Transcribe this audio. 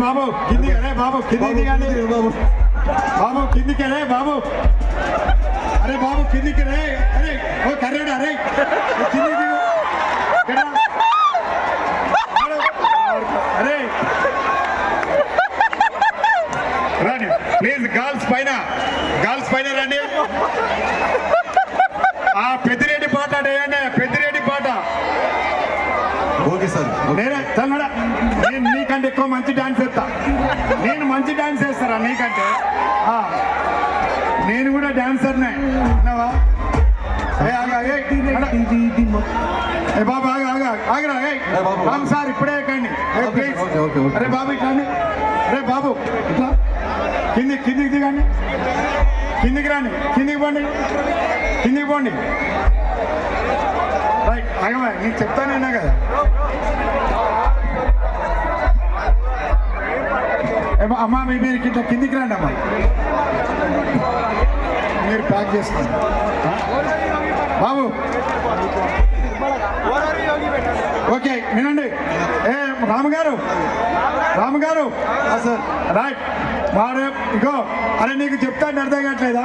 బాబు కింది అరే బాబు కింది దిగండి బాబు బాబు కిందికి రే బాబు అరే బాబు కిందికి రే అరే ఓ కర్రేడు అరే కిందికి దిగు ఇక్కడ. అరే రండి ప్లీజ్ గర్ల్స్ పైన రండి. ఆ పెద్దిరెడ్డి పాట వేయండి, పెద్దిరెడ్డి పాట. Okay sir. నేనే తన్నడా నేను నీకంటే ఎక్కువ మంచి డాన్స్ వేస్తా. నేను మంచి డాన్స్ వేస్తారా నీకంటే? నేను కూడా డాన్సర్నే విన్నావా? ఏ బాబు ఆగరా బాబు సార్ ఇప్పుడే ఎక్కండి ప్లీజ్. అరే బాబు ఇట్లా అరే బాబు ఇట్లా కిందికి దిగండి, కిందికి రండి, కిందికి పోండి రైట్. ఆగమా నీకు చెప్తానన్నా కదా. అమ్మా మీరు ఇట్లా కిందికి రండి అమ్మా, మీరు ప్యాక్ చేసుకోండి బాబు. ఓకే వినండి. రాముగారు సార్ రైట్ వాడు ఇగో అరే నీకు చెప్తాను అర్థం కావట్లేదా?